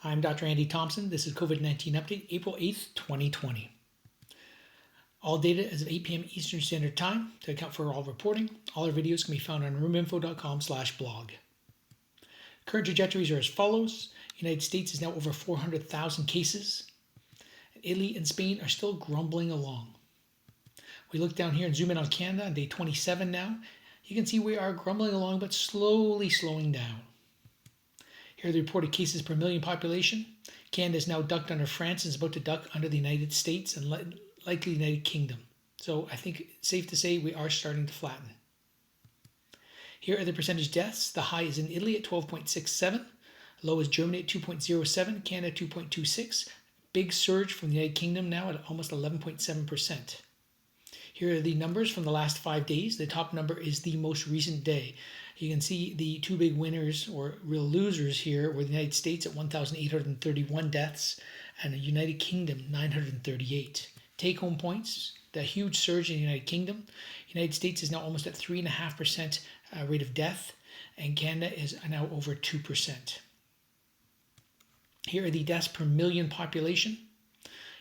I'm Dr. Andy Thompson. This is COVID-19 update, April 8th, 2020. All data as of 8 p.m. Eastern Standard Time to account for all reporting. All our videos can be found on roominfo.com/blog. Current trajectories are as follows. United States is now over 400,000 cases. Italy and Spain are still grumbling along. We look down here and zoom in on Canada on day 27 now. You can see we are grumbling along but slowly slowing down. Here are the reported cases per million population. Canada is now ducked under France and is about to duck under the United States and likely the United Kingdom. So I think it's safe to say we are starting to flatten. Here are the percentage deaths. The high is in Italy at 12.67. Low is Germany at 2.07. Canada 2.26. Big surge from the United Kingdom now at almost 11.7%. Here are the numbers from the last 5 days. The top number is the most recent day. You can see the two big winners or real losers here were the United States at 1,831 deaths and the United Kingdom 938. Take-home points, the huge surge in the United Kingdom. United States is now almost at 3.5% rate of death, and Canada is now over 2%. Here are the deaths per million population.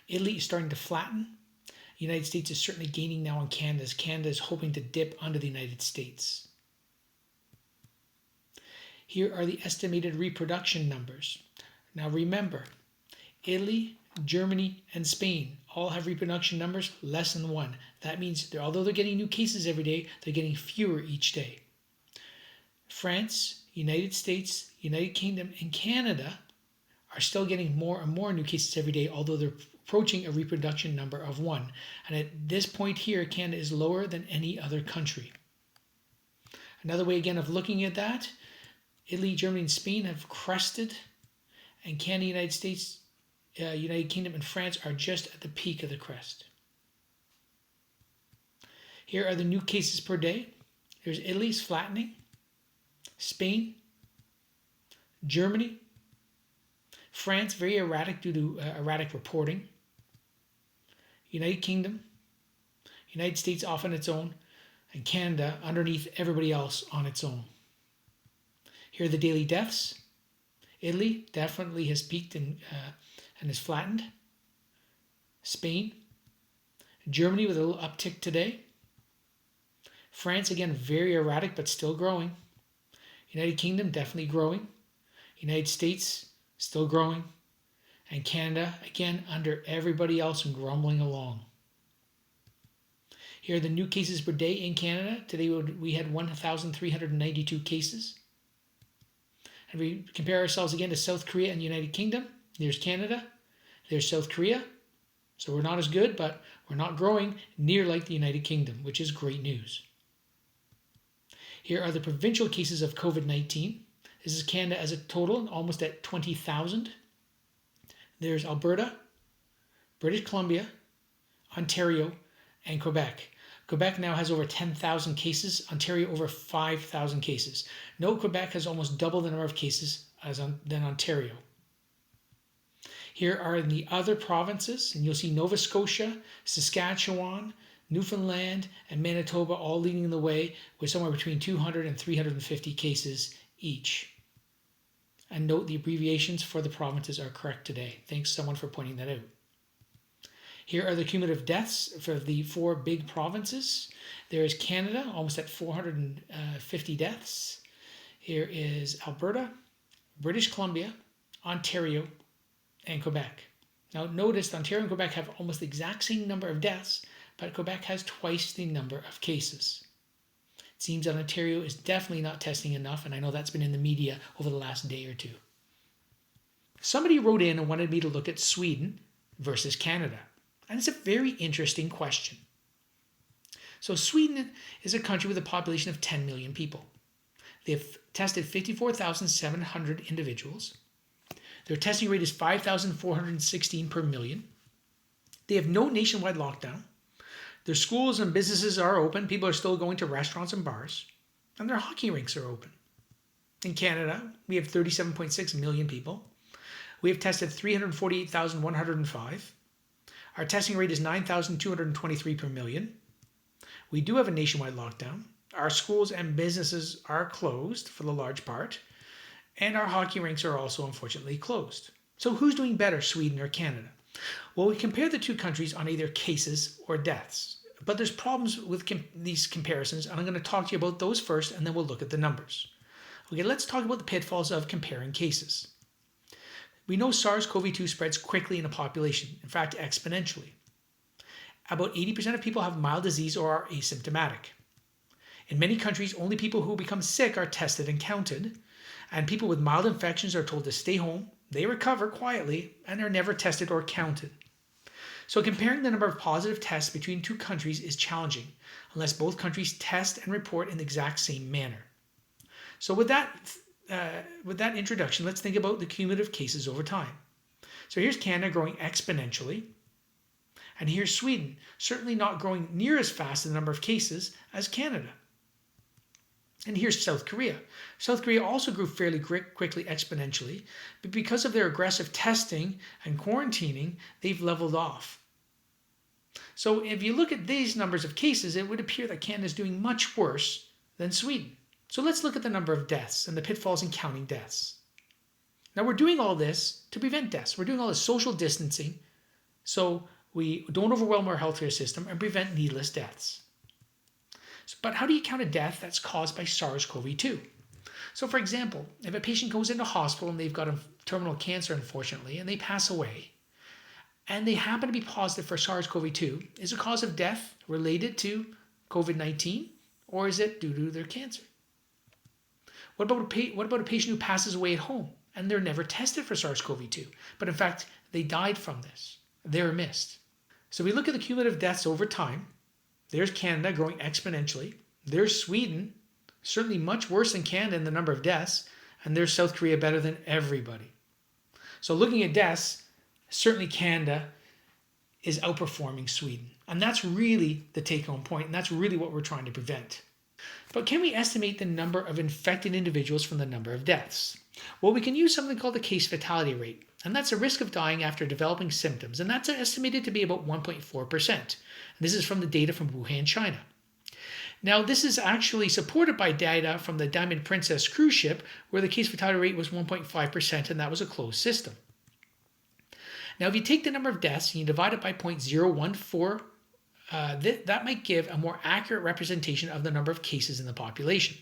Italy is starting to flatten. The United States is certainly gaining now on Canada, as Canada is hoping to dip under the United States. Here are the estimated reproduction numbers. Now remember, Italy, Germany, and Spain all have reproduction numbers less than 1. That means although they're getting new cases every day, they're getting fewer each day. France, United States, United Kingdom, and Canada are still getting more and more new cases every day, although they're approaching a reproduction number of 1. And at this point here, Canada is lower than any other country. Another way again of looking at that, Italy, Germany, and Spain have crested, and Canada, United States, United Kingdom, and France are just at the peak of the crest. Here are the new cases per day. There's Italy's flattening, Spain, Germany, France, very erratic due to erratic reporting, United Kingdom, United States off on its own, and Canada underneath everybody else on its own. Here are the daily deaths. Italy definitely has peaked and is flattened. Spain. Germany with a little uptick today. France, again, very erratic but still growing. United Kingdom, definitely growing. United States, still growing. And Canada, again, under everybody else and grumbling along. Here are the new cases per day in Canada. Today we had 1,392 cases. And we compare ourselves again to South Korea and the United Kingdom. There's Canada. There's South Korea. So we're not as good, but we're not growing near like the United Kingdom, which is great news. Here are the provincial cases of COVID-19. This is Canada as a total, almost at 20,000. There's Alberta, British Columbia, Ontario, and Quebec. Quebec now has over 10,000 cases. Ontario over 5,000 cases. Note Quebec has almost double the number of cases than Ontario. Here are the other provinces, and you'll see Nova Scotia, Saskatchewan, Newfoundland, and Manitoba all leading the way with somewhere between 200 and 350 cases each. And note the abbreviations for the provinces are correct today. Thanks someone for pointing that out. Here are the cumulative deaths for the 4 big provinces. There is Canada, almost at 450 deaths. Here is Alberta, British Columbia, Ontario, and Quebec. Now notice Ontario and Quebec have almost the exact same number of deaths, but Quebec has twice the number of cases. It seems that Ontario is definitely not testing enough, and I know that's been in the media over the last day or two. Somebody wrote in and wanted me to look at Sweden versus Canada. And it's a very interesting question. So Sweden is a country with a population of 10 million people. They've tested 54,700 individuals. Their testing rate is 5,416 per million. They have no nationwide lockdown. Their schools and businesses are open. People are still going to restaurants and bars. And their hockey rinks are open. In Canada, we have 37.6 million people. We have tested 348,105. Our testing rate is 9,223 per million. We do have a nationwide lockdown. Our schools and businesses are closed for the large part, and our hockey rinks are also unfortunately closed. So who's doing better, Sweden or Canada? Well, we compare the two countries on either cases or deaths. But there's problems with these comparisons, and I'm going to talk to you about those first, and then we'll look at the numbers. Okay, let's talk about the pitfalls of comparing cases. We know SARS-CoV-2 spreads quickly in a population, in fact, exponentially. About 80% of people have mild disease or are asymptomatic. In many countries, only people who become sick are tested and counted, and people with mild infections are told to stay home, they recover quietly, and are never tested or counted. So comparing the number of positive tests between two countries is challenging, unless both countries test and report in the exact same manner. So with that introduction, let's think about the cumulative cases over time. So here's Canada growing exponentially, and here's Sweden, certainly not growing near as fast in the number of cases as Canada. And here's South Korea. South Korea also grew fairly quickly exponentially, but because of their aggressive testing and quarantining, they've leveled off. So if you look at these numbers of cases, it would appear that Canada is doing much worse than Sweden. So let's look at the number of deaths and the pitfalls in counting deaths. Now we're doing all this to prevent deaths. We're doing all this social distancing so we don't overwhelm our healthcare system and prevent needless deaths. But how do you count a death that's caused by SARS-CoV-2? So for example, if a patient goes into hospital and they've got a terminal cancer, unfortunately, and they pass away, and they happen to be positive for SARS-CoV-2, is the cause of death related to COVID-19, or is it due to their cancer? What about a patient who passes away at home and they're never tested for SARS-CoV-2, but in fact, they died from this? They're missed. So we look at the cumulative deaths over time. There's Canada growing exponentially. There's Sweden, certainly much worse than Canada in the number of deaths. And there's South Korea better than everybody. So looking at deaths, certainly Canada is outperforming Sweden. And that's really the take-home point, and that's really what we're trying to prevent. But can we estimate the number of infected individuals from the number of deaths? Well, we can use something called the Case Fatality Rate, and that's the risk of dying after developing symptoms, and that's estimated to be about 1.4%. This is from the data from Wuhan, China. Now, this is actually supported by data from the Diamond Princess cruise ship, where the case fatality rate was 1.5%, and that was a closed system. Now, if you take the number of deaths and you divide it by 0.014, that might give a more accurate representation of the number of cases in the population,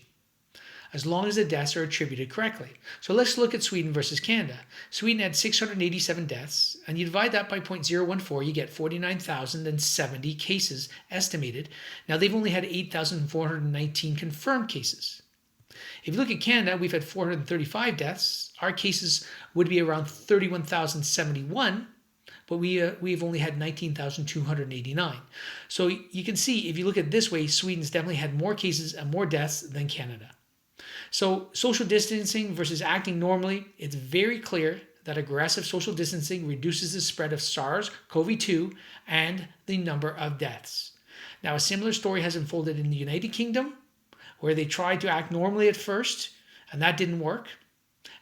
as long as the deaths are attributed correctly. So let's look at Sweden versus Canada. Sweden had 687 deaths, and you divide that by 0.014, you get 49,070 cases estimated. Now they've only had 8,419 confirmed cases. If you look at Canada, we've had 435 deaths. Our cases would be around 31,071, but we've only had 19,289. So you can see, if you look at it this way, Sweden's definitely had more cases and more deaths than Canada. So social distancing versus acting normally, it's very clear that aggressive social distancing reduces the spread of SARS-CoV-2 and the number of deaths. Now, a similar story has unfolded in the United Kingdom, where they tried to act normally at first, and that didn't work,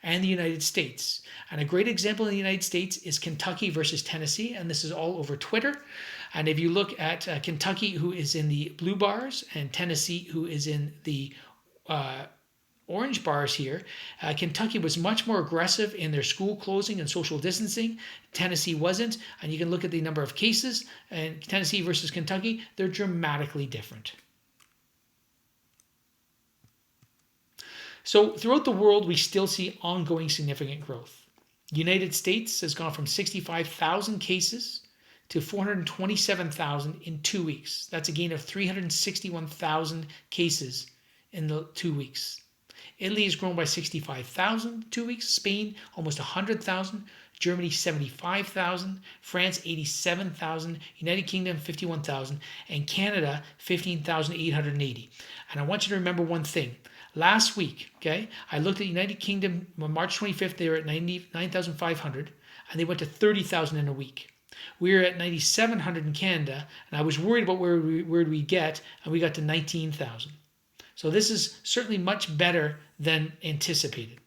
and the United States. And a great example in the United States is Kentucky versus Tennessee, and this is all over Twitter. And if you look at Kentucky, who is in the blue bars, and Tennessee, who is in the orange bars here, Kentucky was much more aggressive in their school closing and social distancing. Tennessee wasn't, and you can look at the number of cases, and Tennessee versus Kentucky, they're dramatically different. So throughout the world, we still see ongoing significant growth. The United States has gone from 65,000 cases to 427,000 in 2 weeks. That's a gain of 361,000 cases in the 2 weeks. Italy has grown by 65,000 2 weeks. Spain, almost 100,000. Germany, 75,000. France, 87,000. United Kingdom, 51,000. And Canada, 15,880. And I want you to remember one thing. Last week, okay, I looked at United Kingdom on March 25th. They were at 9,500, and they went to 30,000 in a week. We were at 9,700 in Canada, and I was worried about where we get, and we got to 19,000. So this is certainly much better than anticipated.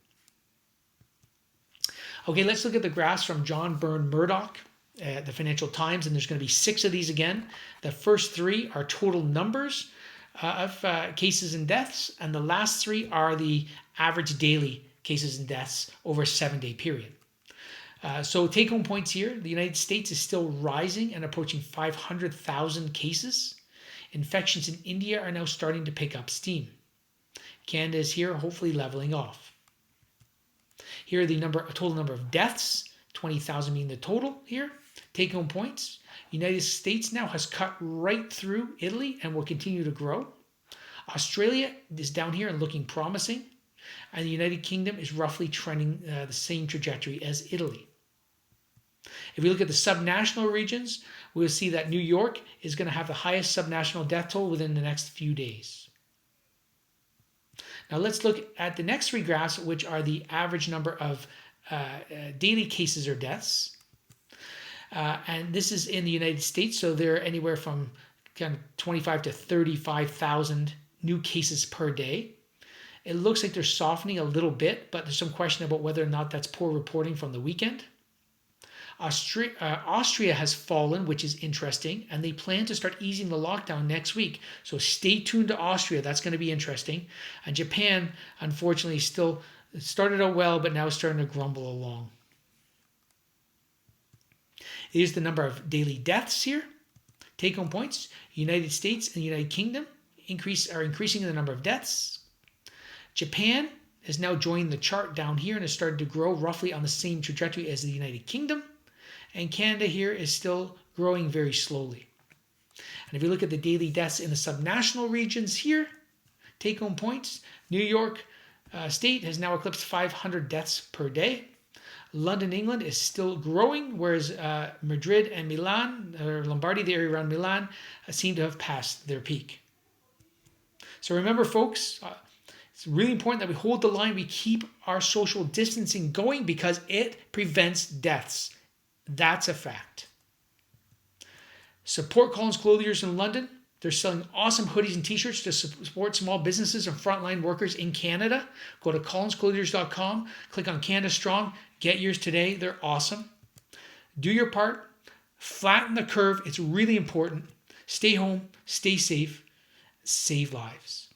Okay, let's look at the graphs from John Byrne Murdoch at the Financial Times, and there's going to be 6 of these again. The first 3 are total numbers of cases and deaths, and the last 3 are the average daily cases and deaths over a 7-day period. So take-home points here. The United States is still rising and approaching 500,000 cases. Infections in India are now starting to pick up steam. Canada is here, hopefully leveling off. Here are the total number of deaths, 20,000 being the total here. Take-home points. United States now has cut right through Italy and will continue to grow. Australia is down here and looking promising. And the United Kingdom is roughly trending the same trajectory as Italy. If we look at the subnational regions, we'll see that New York is going to have the highest subnational death toll within the next few days. Now let's look at the next three graphs, which are the average number of daily cases or deaths. And this is in the United States, so they're anywhere from kind of 25 to 35,000 new cases per day. It looks like they're softening a little bit, but there's some question about whether or not that's poor reporting from the weekend. Austria has fallen, which is interesting, and they plan to start easing the lockdown next week. So stay tuned to Austria. That's going to be interesting. And Japan, unfortunately, still started out well, but now is starting to grumble along. Here's the number of daily deaths here. Take-home points. United States and the United Kingdom are increasing the number of deaths. Japan has now joined the chart down here and has started to grow roughly on the same trajectory as the United Kingdom. And Canada here is still growing very slowly. And if you look at the daily deaths in the subnational regions here, take-home points, New York State has now eclipsed 500 deaths per day. London, England is still growing, whereas Madrid and Milan, or Lombardy, the area around Milan, seem to have passed their peak. So remember, folks, it's really important that we hold the line, we keep our social distancing going because it prevents deaths. That's a fact. Support Collins Clothiers in London. They're selling awesome hoodies and t-shirts to support small businesses and frontline workers in Canada. Go to collinsclothiers.com, click on Canada Strong, get yours today. They're awesome. Do your part. Flatten the curve. It's really important. Stay home, stay safe, save lives.